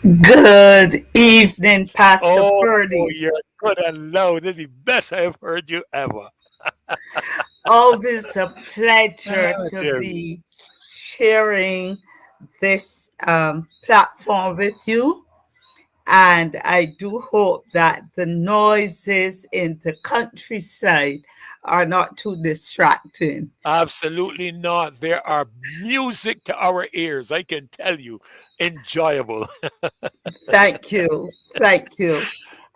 Good evening, Pastor Oh, Ferdy. you're good and loud. This is the best I've heard you ever. Always a pleasure Oh, to dear me. be sharing this platform with you. And I do hope that the noises in the countryside are not too distracting. Absolutely not. There are music to our ears, I can tell you. Enjoyable. Thank you. Thank you.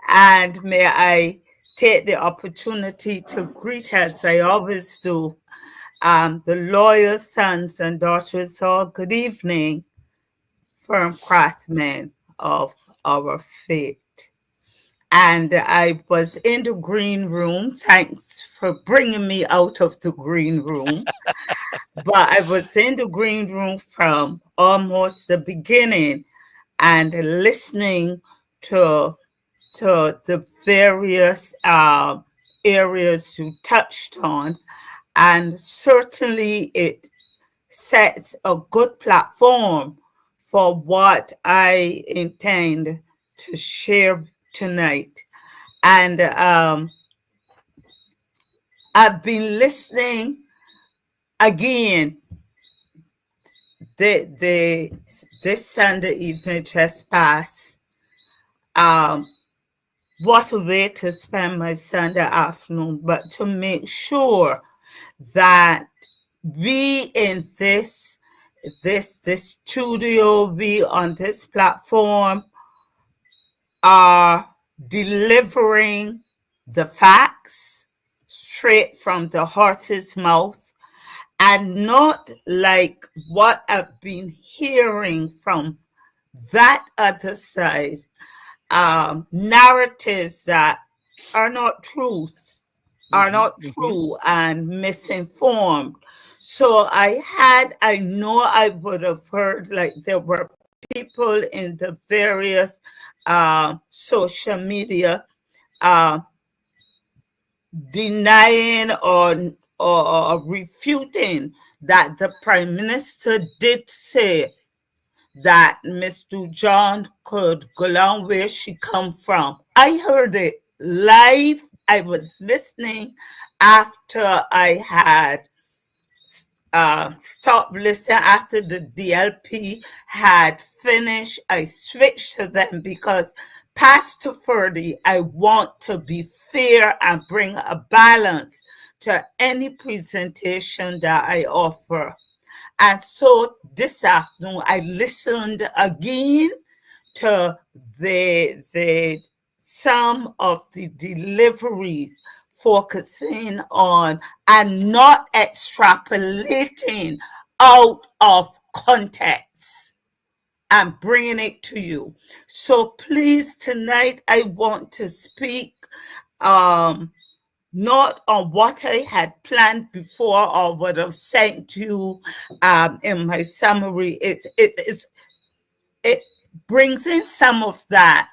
And may I take the opportunity to greet, as I always do, the loyal sons and daughters of good evening, firm craftsmen of our faith. And I was in the green room. Thanks for bringing me out of the green room. But I was in the green room from almost the beginning and listening to the various areas you touched on. And certainly it sets a good platform for what I intend to share tonight. And I've been listening again. The this Sunday evening just passed. Um, what a way to spend my Sunday afternoon! But to make sure that we in this studio, we on this platform are delivering the facts straight from the horse's mouth and not like what I've been hearing from that other side, narratives that are not truth, are Hmm. not true and misinformed. So I know I would have heard like there were people in the various social media uh, denying or refuting that the prime minister did say that Mr. John could go down where she come from. I heard it live. I was listening after I had stopped listening after the DLP had finished. I switched to them because Pastor Ferdy, I want to be fair and bring a balance to any presentation that I offer. And so this afternoon, I listened again to the some of the deliveries focusing on and not extrapolating out of context and bringing it to you. So please, tonight I want to speak um, not on what I had planned before or would have sent you in my summary. It brings in some of that,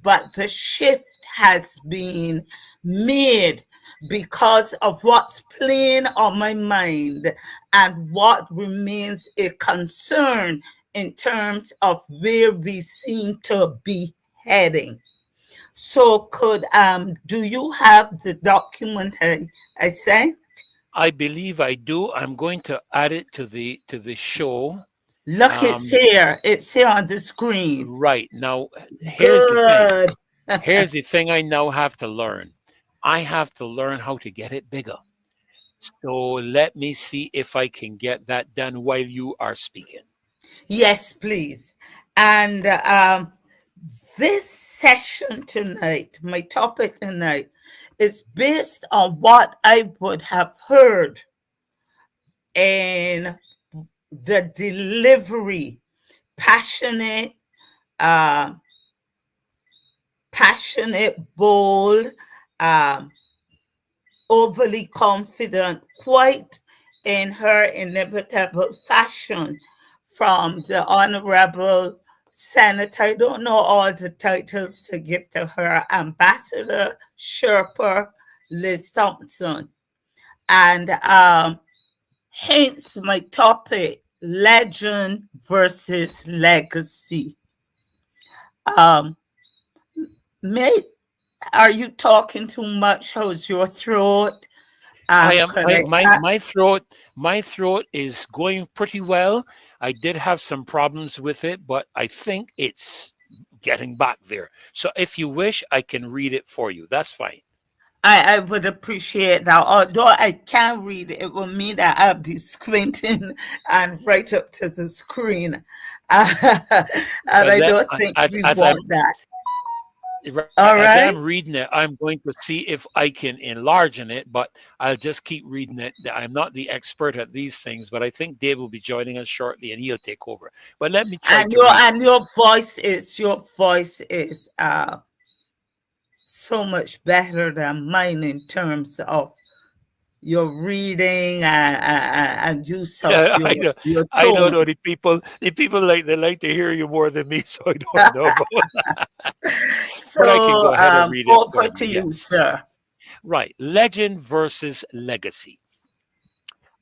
but the shift has been made because of what's playing on my mind and what remains a concern in terms of where we seem to be heading. So could do you have the document I sent? I believe I do. I'm going to add it to the show. Look, it's Um, here. It's here on the screen. right now, here's the thing. Good. Here's the thing I now have to learn. I have to learn how to get it bigger. So let me see if I can get that done while you are speaking. Yes, please. And this session tonight, my topic tonight, is based on what I would have heard in the delivery, passionate, uh, bold, um, overly confident, quite in her inevitable fashion from the Honorable Senator. I don't know all the titles to give to her, Ambassador Sherpa Liz Thompson. And hence my topic, legend versus legacy. Um, may are you talking too much? How's your throat? I am. Could I I? my my throat. My throat is going pretty well. I did have some problems with it, but I think it's getting back there. So if you wish, I can read it for you. That's fine. I would appreciate that. Although I can't read, it will mean that I'll be squinting and right up to the screen. And Well, I let don't think as we as I'm want that. right All as right. I'm reading it, I'm going to see if I can enlarge in it, but I'll just keep reading it. I'm not the expert at these things, but I think Dave will be joining us shortly and he'll take over. But let me try And to read. your voice is so much better than mine in terms of your reading and use of I know, your I don't know. tone. The people they like to hear you more than me, so I don't know. But I can So go ahead and read it for over you. to you, Yes, sir. right. Legend versus legacy.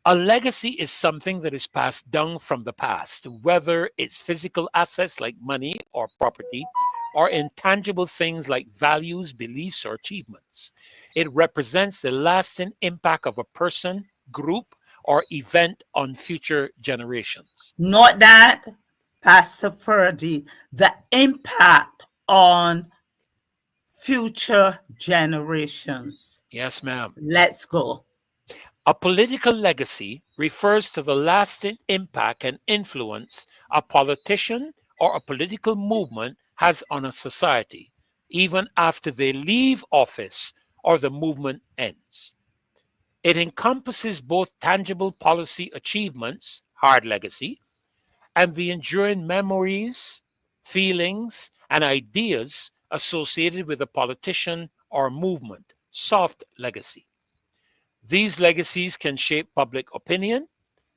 A legacy is something that is passed down from the past, whether it's physical assets like money or property, or intangible things like values, beliefs, or achievements. It represents the lasting impact of a person, group, or event on future generations. Not that, Pastor Ferdy, the impact on future generations. Yes, ma'am. Let's go. A political legacy refers to the lasting impact and influence a politician or a political movement has on a society, even after they leave office or the movement ends. It encompasses both tangible policy achievements, hard legacy, and the enduring memories, feelings, and ideas associated with a politician or movement, soft legacy. These legacies can shape public opinion,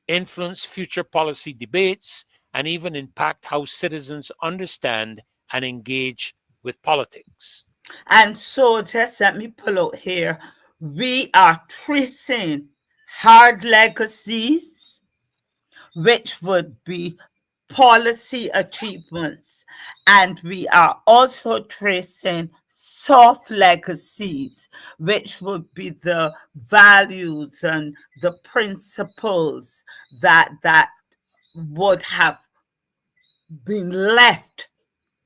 influence future policy debates, and even impact how citizens understand and engage with politics. And so just let me pull out here. We are tracing hard legacies, which would be policy achievements. And we are also tracing soft legacies, which would be the values and the principles that would have been left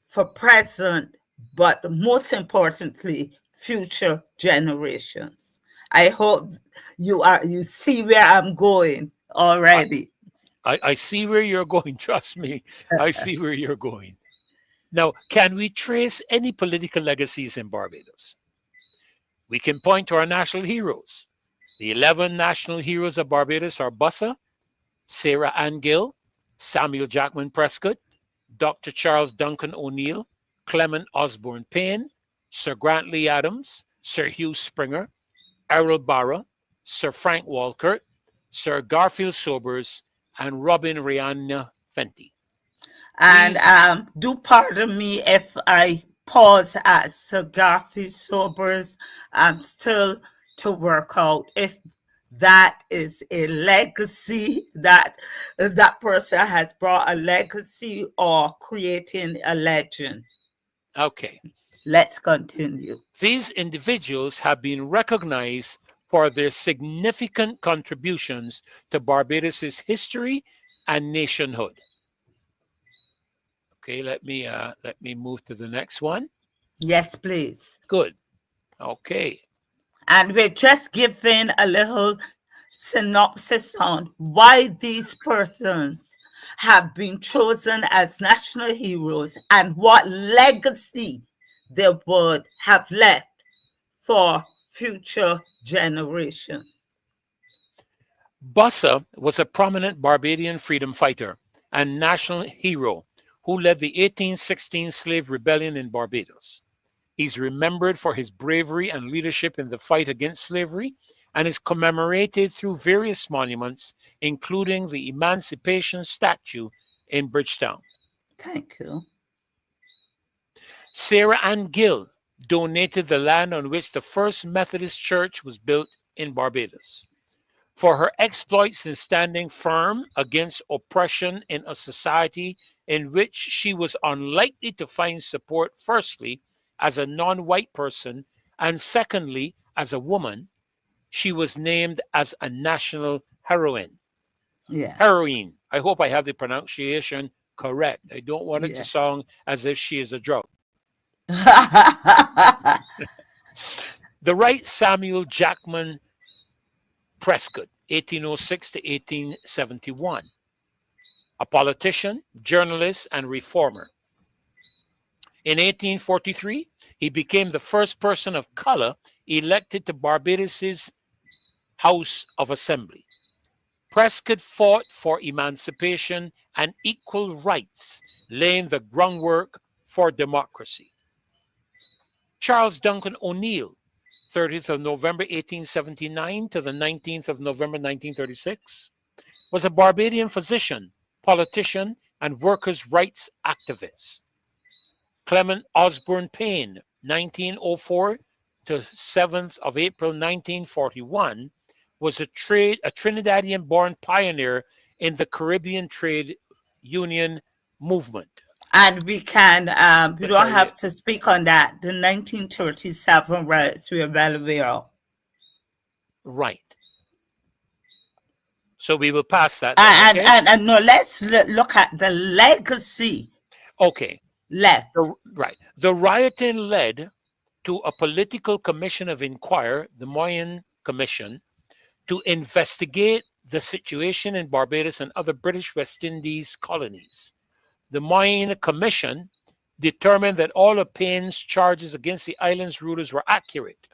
for present, but most importantly, future generations. I hope you see where I'm going I, already. I see where you're going, trust me. I see where you're going. Now, can we trace any political legacies in Barbados? We can point to our national heroes. The 11 national heroes of Barbados are Bussa, Sarah Ann Gill, Samuel Jackman Prescott, Dr. Charles Duncan O'Neill, Clement Osborne Payne, Sir Grantley Adams, Sir Hugh Springer, Errol Barra, Sir Frank Walcott, Sir Garfield Sobers, and Robin Rihanna Fenty. And These, do pardon me if I pause at Sir Garfield Sobers. I'm still to work out if that is a legacy that person has brought a legacy or creating a legend. okay, Let's continue. these individuals have been recognized for their significant contributions to Barbados's history and nationhood. Okay, let me move to the next one. Yes, please. Good. Okay. And we're just giving a little synopsis on why these persons have been chosen as national heroes and what legacy they would have left for future generations. Bussa was a prominent Barbadian freedom fighter and national hero who led the 1816 slave rebellion in Barbados. He's remembered for his bravery and leadership in the fight against slavery and is commemorated through various monuments, including the Emancipation Statue in Bridgetown. Thank you. Sarah Ann Gill donated the land on which the first Methodist church was built in Barbados. For her exploits in standing firm against oppression in a society in which she was unlikely to find support, firstly, as a non white person, and secondly, as a woman, she was named as a national heroine. Yes. Heroine. I hope I have the pronunciation correct. I don't want it to Yes. sound as if she is a drug. The right Samuel Jackman Prescott, 1806 to 1871, a politician, journalist, and reformer. In 1843, he became the first person of color elected to Barbados's House of Assembly. Prescott fought for emancipation and equal rights, laying the groundwork for democracy. Charles Duncan O'Neill, 30th of November 1879 to the 19th of November 1936, was a Barbadian physician, politician, and workers' rights activist. Clement Osborne Payne, 1904 to 7th of April 1941, was a Trinidadian-born pioneer in the Caribbean trade union movement. And we Yes, don't I have to speak on that. The 1937 riots were very real. right. So we will pass that then, And okay? no, let's look at the legacy Okay. left. Right. The rioting led to a political commission of inquiry, the Moyen Commission, to investigate the situation in Barbados and other British West Indies colonies. The Moyen Commission determined that all of Payne's charges against the island's rulers were accurate.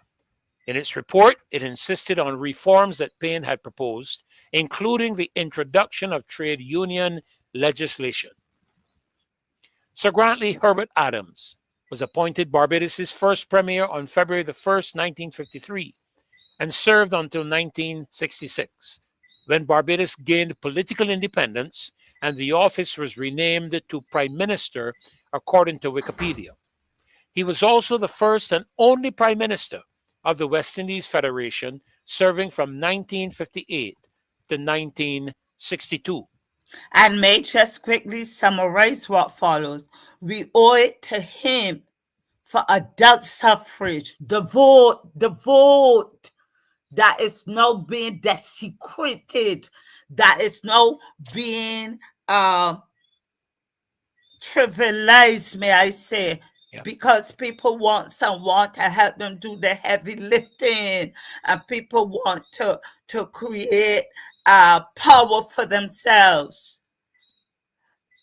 In its report, it insisted on reforms that Payne had proposed, including the introduction of trade union legislation. Sir Grantley Herbert Adams was appointed Barbados's first premier on February the 1st, 1953, and served until 1966, when Barbados gained political independence and the office was renamed to Prime Minister, according to Wikipedia. He was also the first and only Prime Minister of the West Indies Federation, serving from 1958 to 1962. And may just quickly summarize what follows. We owe it to him for adult suffrage, the vote that is now being desecrated, that is now being trivialized, may I say, Yeah. because people want someone to help them do the heavy lifting, and people want to create power for themselves.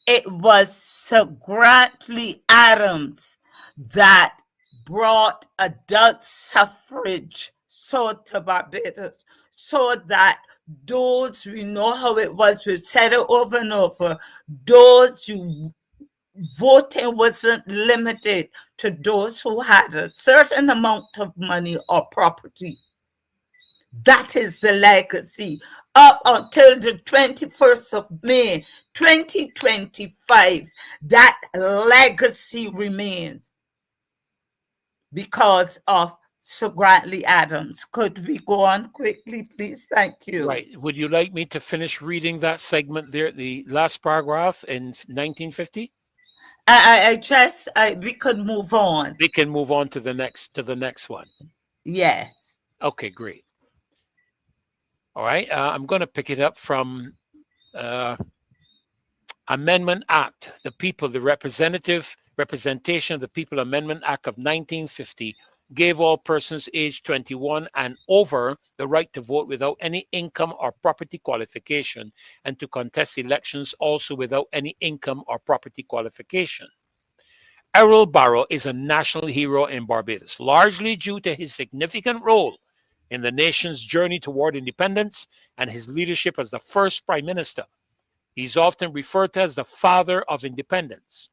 It was Sir Grantley Adams that brought adult suffrage to Barbados, so that those, we know how it was, we've said it over and over, those you voting wasn't limited to those who had a certain amount of money or property. That is the legacy up until the 21st of May, 2025. That legacy remains because of Sir Grantley Adams. Could we go on quickly, please? Thank you. Right. Would you like me to finish reading that segment there, the last paragraph in 1950? We could move on. We can move on to the next one. Yes. Okay, great. All right. I'm going to pick it up from Amendment Act, the people, the representation of the People Amendment Act of 1950 gave all persons aged 21 and over the right to vote without any income or property qualification, and to contest elections also without any income or property qualification. Errol Barrow is a national hero in Barbados, largely due to his significant role in the nation's journey toward independence and his leadership as the first prime minister. He's often referred to as the father of independence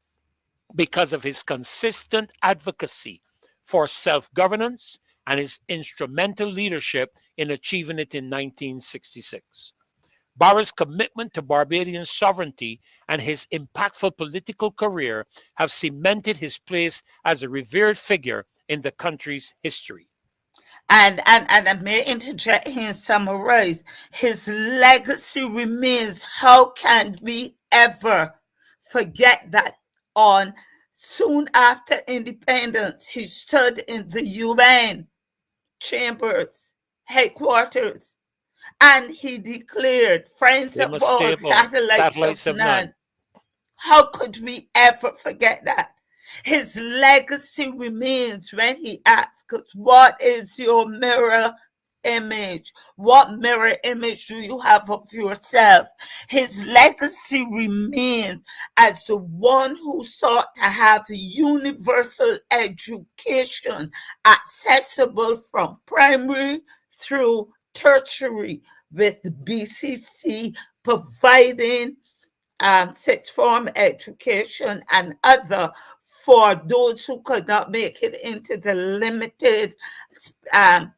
because of his consistent advocacy for self-governance and his instrumental leadership in achieving it in 1966. Barrow's commitment to Barbadian sovereignty and his impactful political career have cemented his place as a revered figure in the country's history. And I may interject here and summarize. His legacy remains. How can we ever forget that on soon after independence, he stood in the UN chambers, headquarters, and he declared, "Friends They of must stay all, above. satellites of Satellites of none. none." How could we ever forget that? His legacy remains when he asks us, "What is your mirror image? What mirror image do you have of yourself?" His legacy remains as the one who sought to have universal education accessible from primary through tertiary, with BCC providing sixth form education and other for those who could not make it into the limited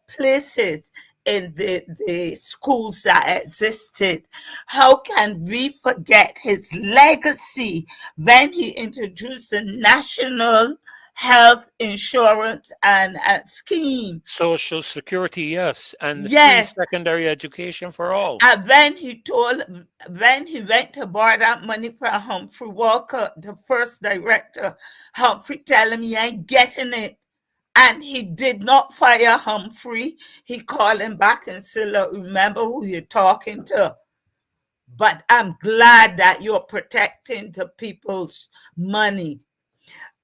places in the schools that existed. How can we forget his legacy when he introduced the National Health Insurance and scheme? Social security, yes, and the free Yes, secondary education for all. and when he went to borrow that money from Humphrey Walker, the first director, Humphrey tell him he ain't getting it. And he did not fire Humphrey. He called him back and said, "Look, remember who you're talking to. But I'm glad that you're protecting the people's money."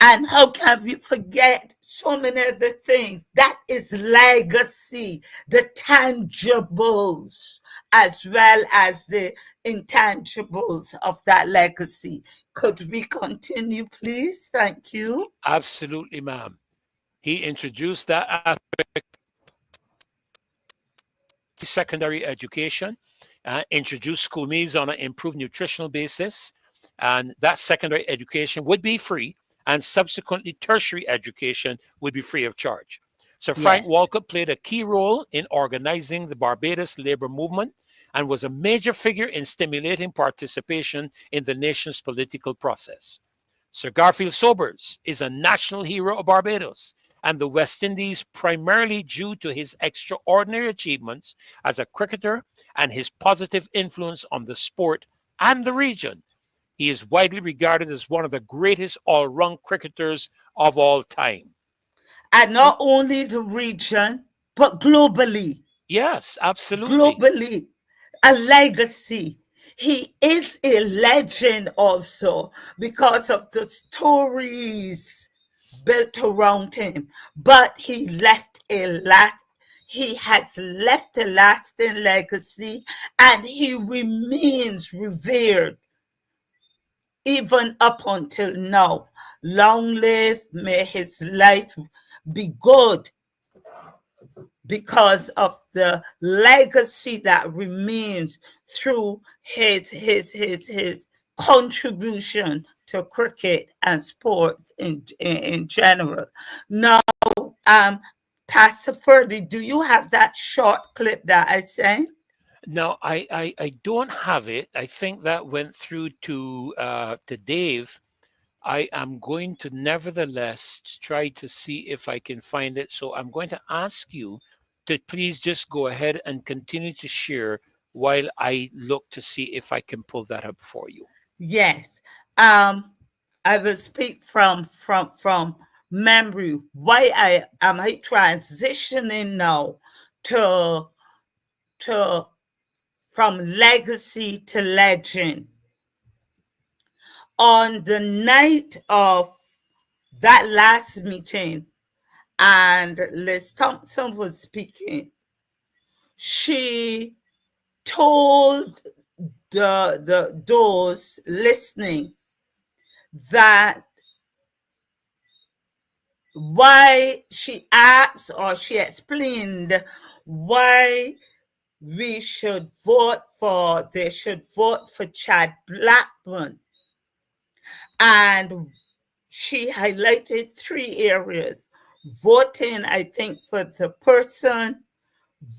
And how can we forget so many other things? That is legacy, the tangibles as well as the intangibles of that legacy. Could we continue, please? Thank you. Absolutely, ma'am. He introduced that secondary education, introduced school meals on an improved nutritional basis, and that secondary education would be free, and subsequently tertiary education would be free of charge. So Frank Yes. Walcott played a key role in organizing the Barbados labor movement and was a major figure in stimulating participation in the nation's political process. Sir Garfield Sobers is a national hero of Barbados and the West Indies primarily due to his extraordinary achievements as a cricketer and his positive influence on the sport and the region. He is widely regarded as one of the greatest all round cricketers of all time. And not only the region, but globally. Yes, absolutely. Globally, a legacy. He is a legend also because of the stories built around him. But he has left a lasting legacy, and he remains revered even up until now. Long live, may his life be good because of the legacy that remains through his contribution to cricket and sports in general. Now, um, Pastor Ferdy, do you have that short clip that I sent? Now, I don't have it. I think that went through to Dave. I am going to nevertheless try to see if I can find it. So I'm going to ask you to please just go ahead and continue to share while I look to see if I can pull that up for you. Yes. I will speak from memory. Why I am I transitioning now to to from legacy to legend. On the night of that last meeting, and Liz Thompson was speaking, she told the those listening that why she asked or she explained why we should vote for they should vote for Chad Blackburn, and she highlighted three areas: voting, I think, for the person,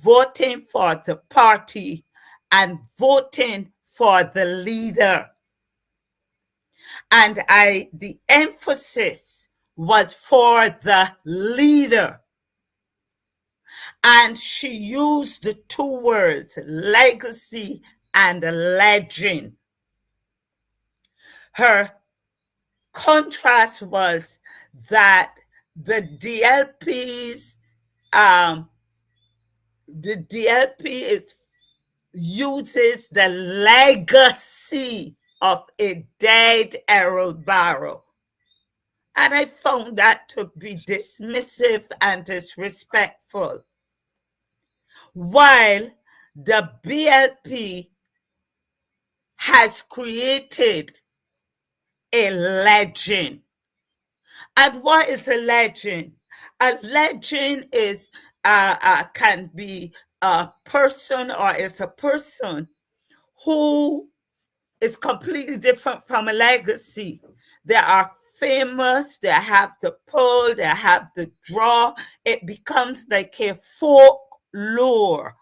voting for the party, and voting for the leader. And the emphasis was for the leader. And she used the two words, legacy and legend. Her contrast was that the DLP's um, the DLP is uses the legacy of a dead Errol Barrow. And I found that to be dismissive and disrespectful. While the BLP has created a legend. And what is a legend? A legend is can be a person, or is a person who is completely different from a legacy. They are famous, they have the pull, they have the draw. It becomes like a folklore.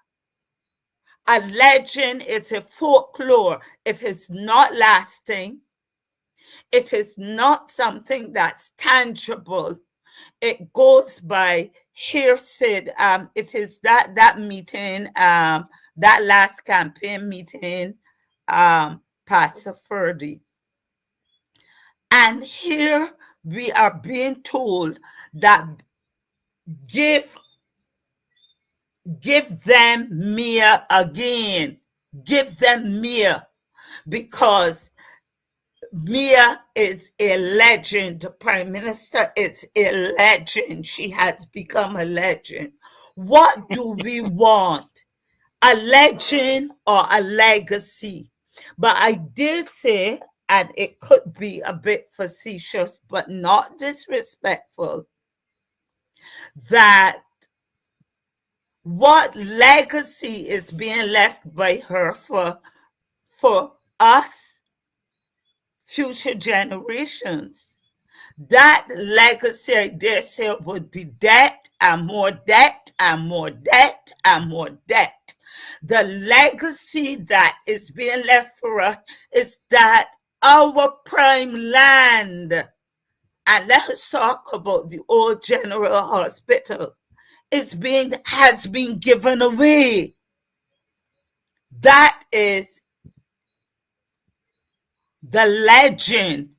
A legend is a folklore. It is not lasting. It is not something that's tangible. It goes by hearsay. It is that meeting, that last campaign meeting, Pastor Ferdy. And here we are being told that give give them Mia again. Give them Mia, because Mia is a legend. The Prime Minister is a legend. She has become a legend. What do we want? A legend or a legacy? But I did say, and it could be a bit facetious, but not disrespectful, that what legacy is being left by her for us, future generations. That legacy, I dare say, would be debt and more debt and more debt and more debt. The legacy that is being left for us is that our prime land, and let us talk about the old General Hospital, has been given away. That is the legend.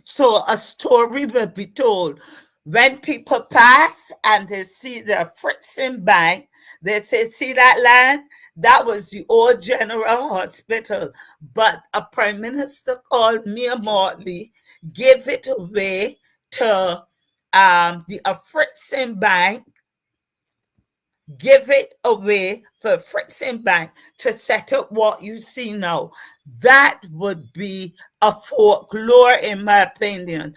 So a story will be told. When people pass and they see the Fritzen Bank, they say, see that land? That was the old General Hospital. But a Prime Minister called Mia Motley gave it away to the Fritzen Bank, give it away for Fritzen Bank to set up what you see now. That would be a folklore, in my opinion.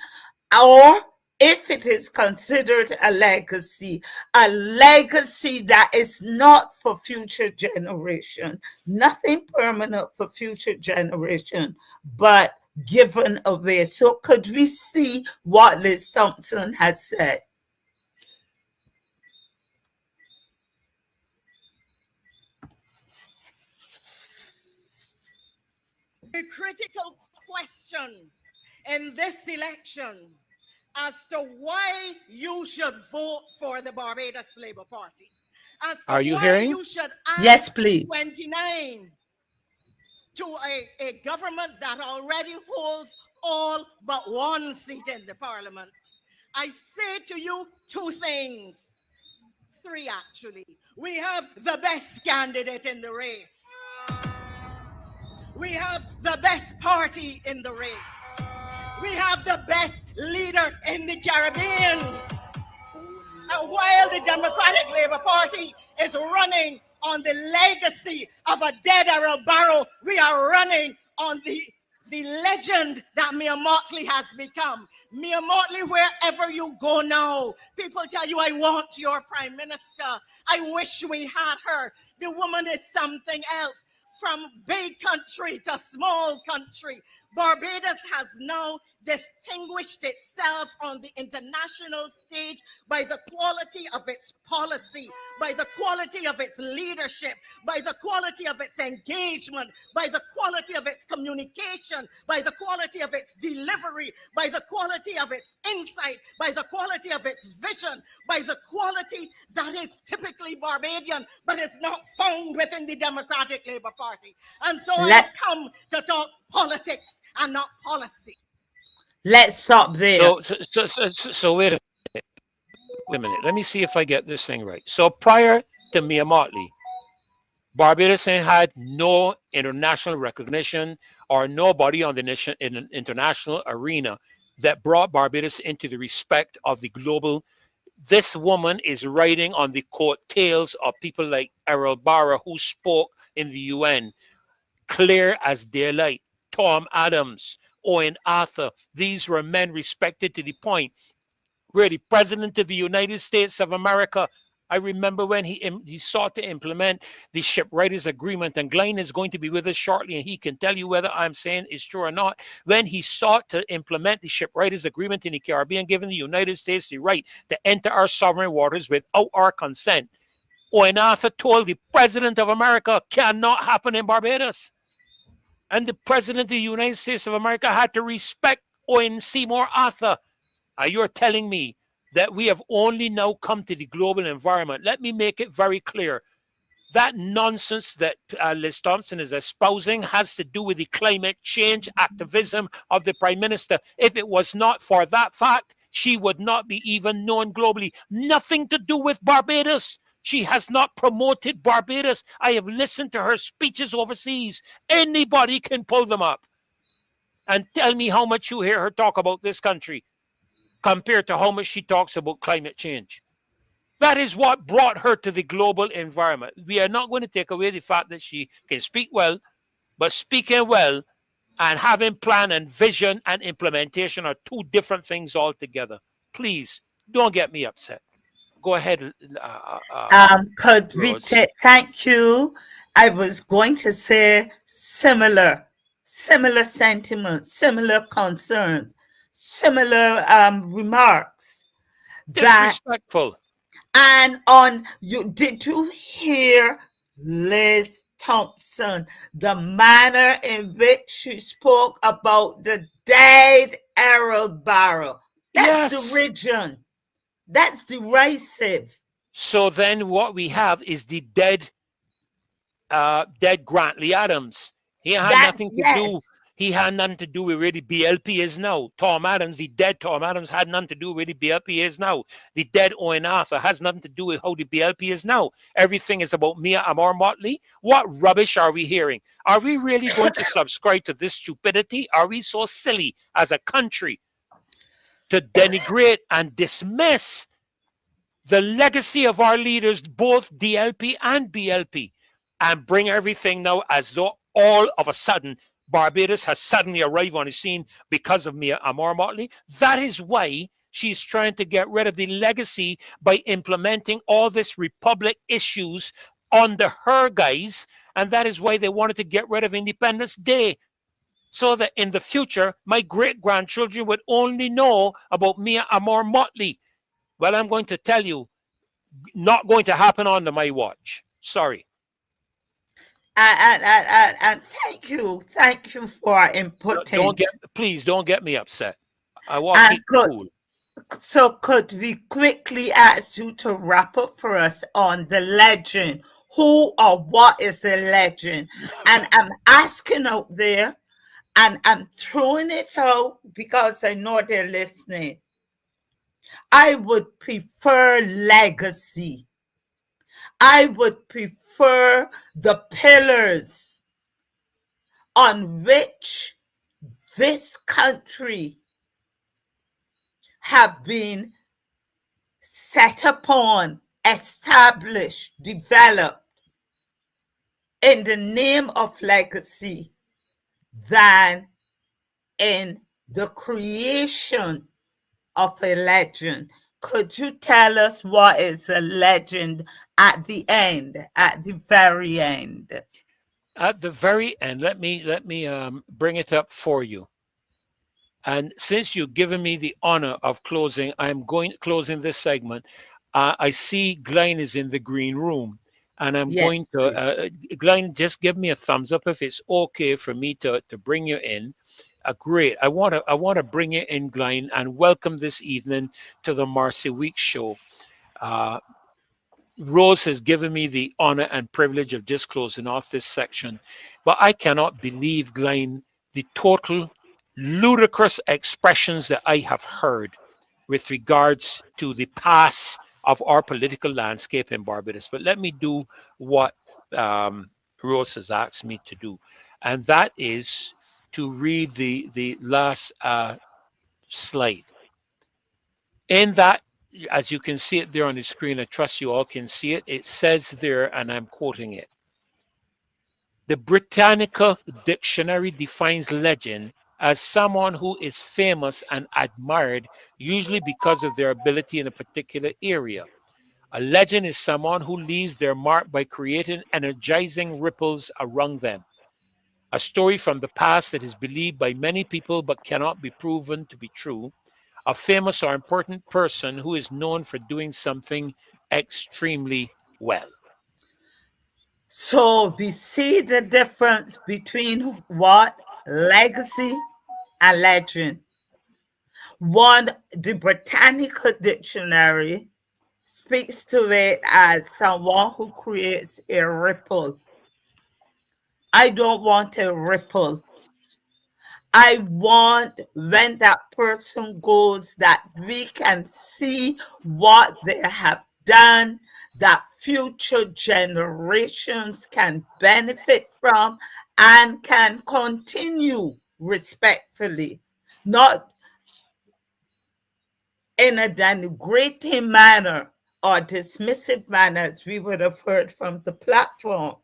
Or if it is considered a legacy that is not for future generation, nothing permanent for future generation, but given away. So could we see what Liz Thompson had said? The critical question in this election as to why you should vote for the Barbados Labour Party, as to Are you why hearing? you should add Yes, please. 29 to a government that already holds all but one seat in the parliament. I say to you two things. Three, actually. We have the best candidate in the race. We have the best party in the race. We have the best leader in the Caribbean. And while the Democratic Labour Party is running on the legacy of a dead Errol Barrow, we are running on the legend that Mia Motley has become. Mia Motley, wherever you go now, people tell you, I want your Prime Minister. I wish we had her. The woman is something else. From big country to small country, Barbados has now distinguished itself on the international stage by the quality of its policy, by the quality of its leadership, by the quality of its engagement, by the quality of its communication, by the quality of its delivery, by the quality of its insight, by the quality of its vision, by the quality that is typically Barbadian, but is not found within the Democratic Labour Party. Party. And so I have Let come to talk politics and not policy. let's stop there. So wait a minute. Let me see if I get this thing right. So prior to Mia Motley, Barbados had no international recognition or nobody on the nation in an international arena that brought Barbados into the respect of the global. This woman is riding on the coattails of people like Errol Barra, who spoke in the UN, clear as daylight. Tom Adams, Owen Arthur, these were men respected to the point where the president of the United States of America, I remember when he sought to implement the shipwriters agreement, and Glenn is going to be with us shortly, and he can tell you whether I'm saying is true or not. When he sought to implement the shipwriters agreement in the Caribbean, giving the United States the right to enter our sovereign waters without our consent, Owen Arthur told the president of America cannot happen in Barbados. And the president of the United States of America had to respect Owen Seymour Arthur. You're telling me that we have only now come to the global environment. Let me make it very clear. That nonsense that Liz Thompson is espousing has to do with the climate change activism of the Prime Minister. If it was not for that fact, she would not be even known globally. Nothing to do with Barbados. She has not promoted Barbados. I have listened to her speeches overseas. Anybody can pull them up and tell me how much you hear her talk about this country compared to how much she talks about climate change. That is what brought her to the global environment. We are not going to take away the fact that she can speak well, but speaking well and having plan and vision and implementation are two different things altogether. Please don't get me upset. Go ahead, Could we Rose. thank you. I was going to say similar sentiments, similar concerns, similar remarks. That Disrespectful. and on you did you hear Liz Thompson, the manner in which she spoke about the dead Errol Barrow? That's Yes. derision. That's derisive. So then what we have is the dead Grantley Adams. He had That nothing to do. yes. He had nothing to do with where the BLP is now. Tom Adams, the dead Tom Adams, had nothing to do with where the BLP is now. The dead Owen Arthur has nothing to do with how the BLP is now. Everything is about Mia Amor Motley. What rubbish are we hearing? Are we really going to subscribe to this stupidity? Are we so silly as a country to denigrate and dismiss the legacy of our leaders, both DLP and BLP, and bring everything now as though all of a sudden Barbados has suddenly arrived on the scene because of Mia Amor Motley? That is why she's trying to get rid of the legacy by implementing all this republic issues under her guise, and that is why they wanted to get rid of Independence Day, so that in the future my great-grandchildren would only know about Mia Amor Motley. Well, I'm going to tell you, not going to happen under my watch. Sorry. And thank you for Don't inputting. get, please don't get me upset. I want to And keep could cool. could we quickly ask you to wrap up for us on the legend? Who or what is a legend? And I'm asking out there, and I'm throwing it out because I know they're listening. I would prefer legacy. I would prefer the pillars on which this country have been set upon, established, developed in the name of legacy than in the creation of a legend. Could you tell us what is a legend at the end, at the very end? At the very end, let me bring it up for you. And since you've given me the honor of closing, I'm going closing this segment. I see Glenn is in the green room, and I'm going Yes, to please. Glenn, just give me a thumbs up if it's okay for me to bring you in. Great. I want to bring you in, Glenn, and welcome this evening to the Marcia Week show. Uh, Rose has given me the honor and privilege of just closing off this section, but I cannot believe, Glenn, the total ludicrous expressions that I have heard with regards to the past of our political landscape in Barbados. But let me do what um, Rose has asked me to do, and that is to read the last slide. In that, as you can see it there on the screen, I trust you all can see it. It says there, and I'm quoting it: the Britannica Dictionary defines legend as someone who is famous and admired, usually because of their ability in a particular area. A legend is someone who leaves their mark by creating energizing ripples around them. A story from the past that is believed by many people but cannot be proven to be true. A famous or important person who is known for doing something extremely well. So we see the difference between what legacy and legend. One, the Britannica Dictionary speaks to it as someone who creates a ripple. I don't want a ripple. I want when that person goes that we can see what they have done, that future generations can benefit from and can continue respectfully, not in a denigrating manner or dismissive manner as we would have heard from the platform.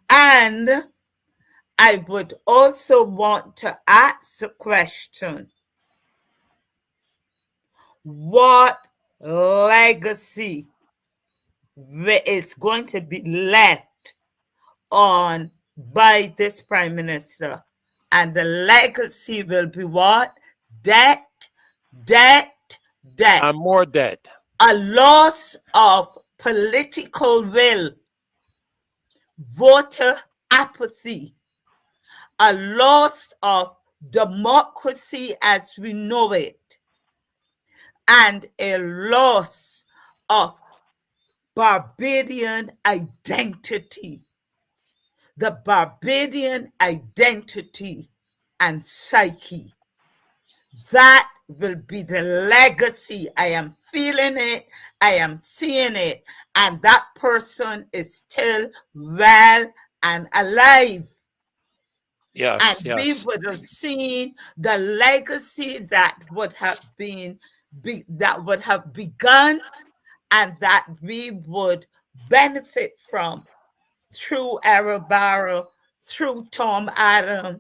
And I would also want to ask the question, what legacy is going to be left on by this prime minister? And the legacy will be what? Debt, debt, debt. I'm more dead. A loss of political will, voter apathy, a loss of democracy as we know it, and a loss of Barbadian identity. The Barbadian identity and psyche. That will be the legacy. I am feeling it. I am seeing it. And that person is still well and alive. Yes, And we yes. would have seen the legacy that would have begun and that we would benefit from through Arabara, through Tom Adams,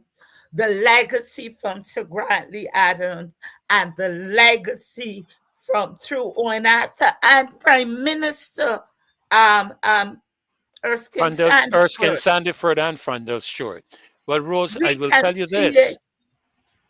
the legacy from Sir Grantley Adams, and the legacy from through Owen Arthur and Prime Minister um, um, Erskine Erskine Sandiford. Sandiford and Frondel Stewart. Well, Rose, I We will can tell you see this. it.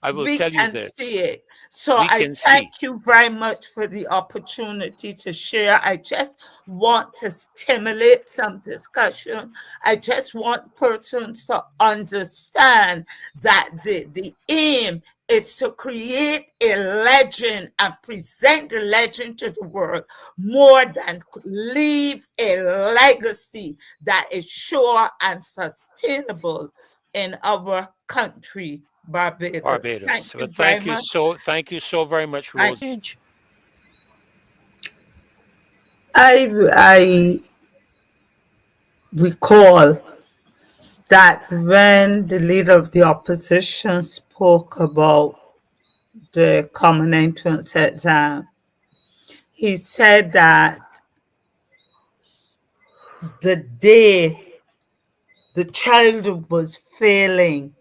I will We tell you can see this. it. So We I can see. thank you very much for the opportunity to share. I just want to stimulate some discussion. I just want persons to understand that the aim is to create a legend and present the legend to the world more than leave a legacy that is sure and sustainable in our country, Barbados. Thank Barbados. Well, you very much. thank you so very much, I Rose. I recall that when the leader of the opposition spoke about the common entrance exam, he said that the day the child was failing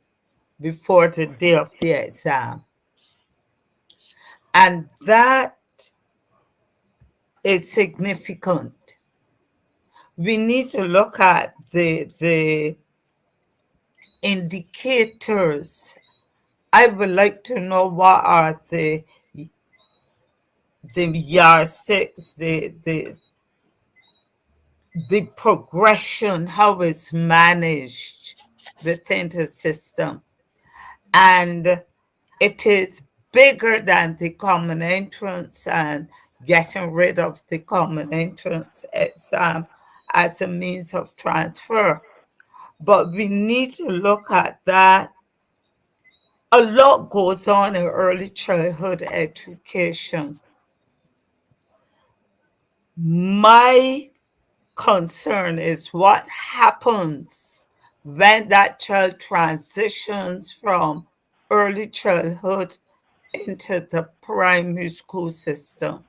before the day of the exam, and that is significant. We need to look at the indicators. I would like to know what are the yardsticks, the progression, how it's managed within the system. And it is bigger than the common entrance. And getting rid of the common entrance exam as a means of transfer. But we need to look at that. A lot goes on in early childhood education. My concern is what happens when that child transitions from early childhood into the primary school system.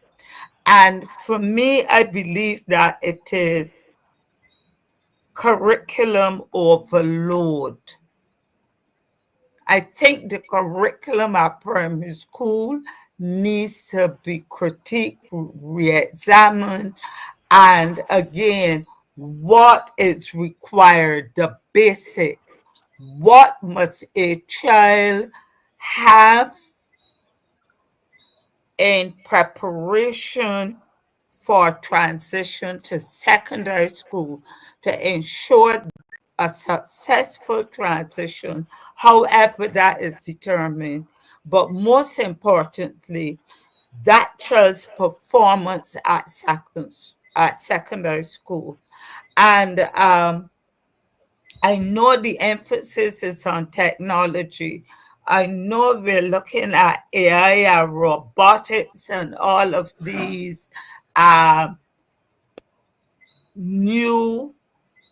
And for me, I believe that it is curriculum overload. I think the curriculum at primary school needs to be critiqued, re-examined, and again, what is required, the basics. What must a child have in preparation for transition to secondary school to ensure a successful transition, however that is determined, but most importantly, that child's performance at secondary school. And I know the emphasis is on technology. I know we're looking at AI and robotics and all of these um, new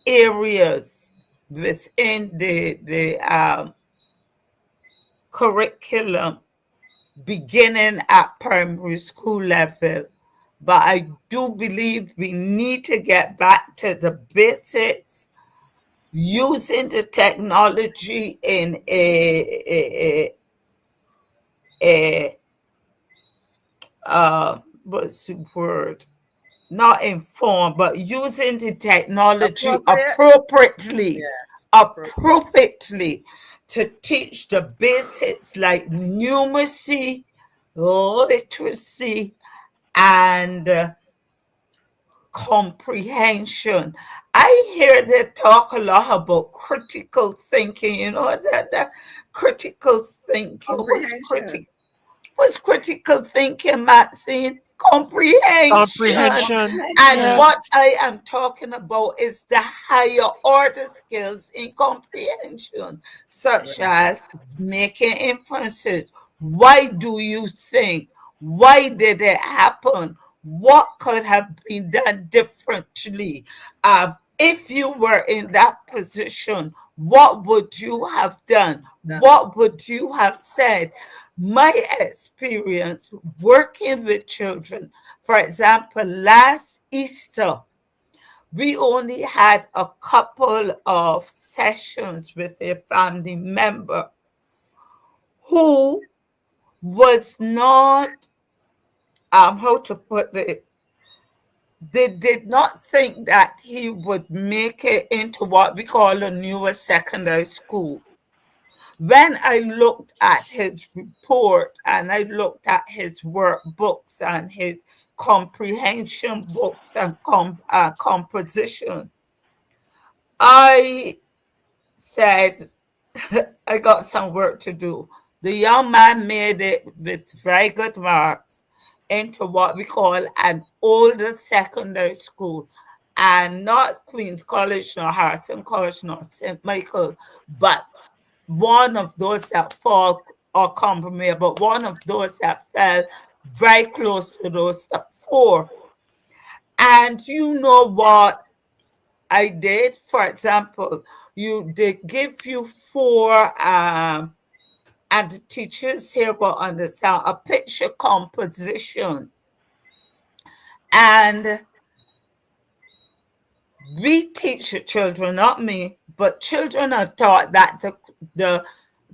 areas within the curriculum beginning at primary school level. But I do believe we need to get back to the basics, using the technology in a what's the word? Not informed, but using the technology Appropriate? Yes. Appropriate. appropriately to teach the basics like numeracy, literacy, and comprehension. I hear they talk a lot about critical thinking. You know that critical thinking. Comprehension. What's critical thinking, Maxine? Comprehension. Comprehension. And Yeah. what I am talking about is the higher order skills in comprehension, such Right. as making inferences. Why do you think? Why did it happen? What could have been done differently? If you were in that position, what would you have done? That, What would you have said? My experience working with children, for example, last Easter, we only had a couple of sessions with a family member who was not, how to put it, they did not think that he would make it into what we call a newer secondary school. When I looked at his report and I looked at his workbooks and his comprehension books and composition, I said, I got some work to do. The young man made it with very good marks into what we call an older secondary school, and not Queen's College nor Harrison College nor St. Michael, but one of those that fall or compromise, but one of those that fell very close to those that four. And you know what I did? For example, they give you four and the teachers here will understand a picture composition. And we teach the children, not me, but children are taught that the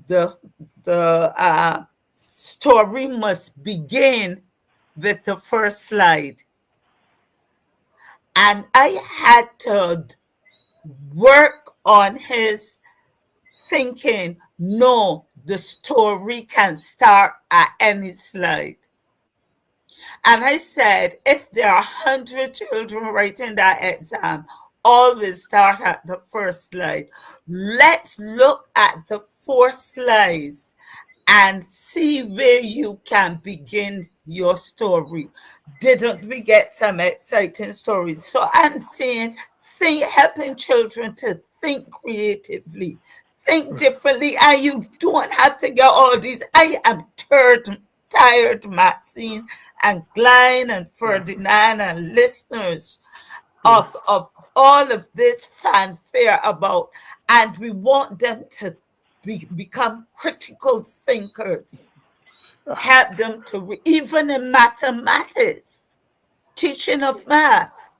the the story must begin with the first slide. And I had to work on his thinking, no, the story can start at any slide. And I said, if there are 100 children writing that exam, always start at the first slide. Let's look at the four slides and see where you can begin your story. Didn't we get some exciting stories? So I'm saying, think, helping children to think creatively, think differently, and you don't have to get all these. I am tired, Maxine and Glenn and Ferdinand and listeners of all of this fanfare about, and we want them to become critical thinkers, help them to even in mathematics, teaching of math.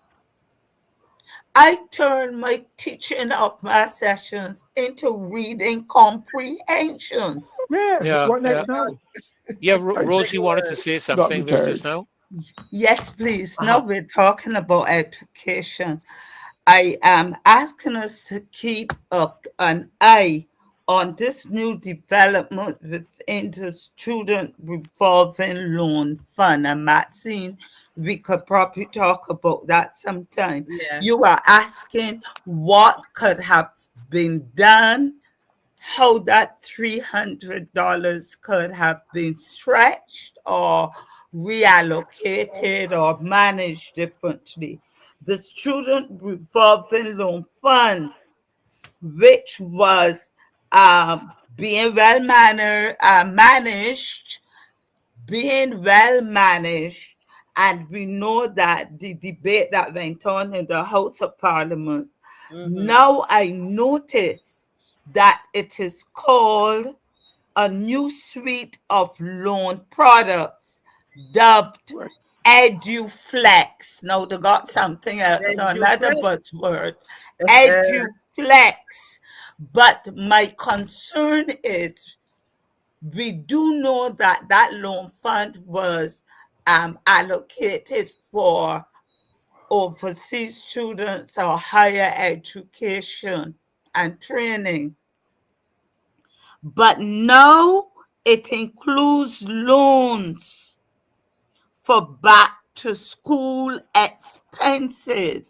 I turn my teaching of math sessions into reading comprehension. Yeah. Yeah, What yeah, next now? yeah. Thanks. Rosie wanted to say Got me something there just tired. now. Yes, please. Now Uh-huh. we're talking about education. I am asking us to keep an eye on this new development within the Student Revolving Loan Fund. And Maxine, we could probably talk about that sometime. You Yes. are asking what could have been done, how that $300 could have been stretched or reallocated or managed differently. The Student Revolving Loan Fund, which was being managed, being well managed, and we know that the debate that went on in the House of Parliament. Mm-hmm. Now I notice that it is called a new suite of loan products dubbed Right. EduFlex. Now they got something else, Then you another flex. buzzword, EduFlex. But my concern is we do know that that loan fund was allocated for overseas students or higher education and training. But now it includes loans for back to school expenses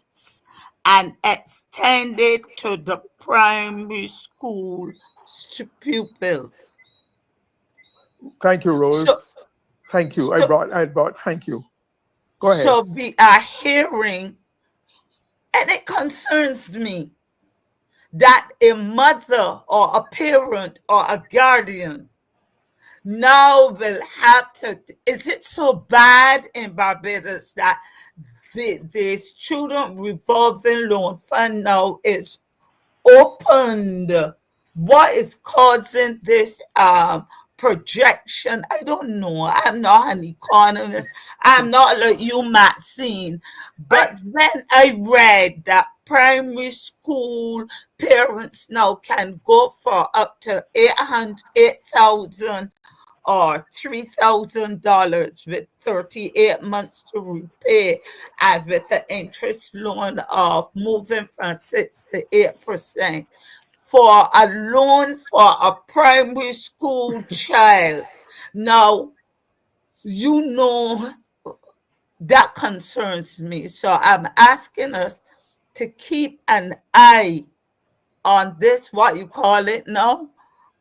and extended to the primary school pupils. Thank you, So, Rose. Thank you. so, Thank you. Go ahead. so we are hearing, and it concerns me that a mother or a parent or a guardian now will have to. Is it so bad in Barbados that the student revolving loan fund now is opened? What is causing this projection? I don't know. I'm not an economist. I'm not like you, Maxine. I But when I read that primary school parents now can go for up to 8,000 or $3,000 with 38 months to repay, and with an interest loan of moving from 6 to 8% for a loan for a primary school child. Now, you know that concerns me. So I'm asking us to keep an eye on this, what you call it now,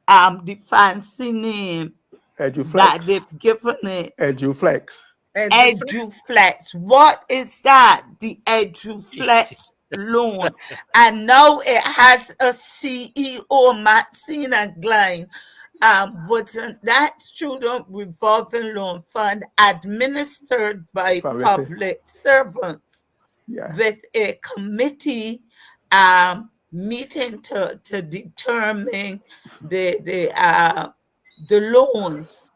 the fancy name that EduFlex. they've given it, EduFlex. and you flex. EduFlex. What is that? The EduFlex loan. And now it has a CEO, Maxine and Glenn. Wasn't that student revolving loan fund administered by Publicly. public servants Yeah. with a committee meeting to determine the loans?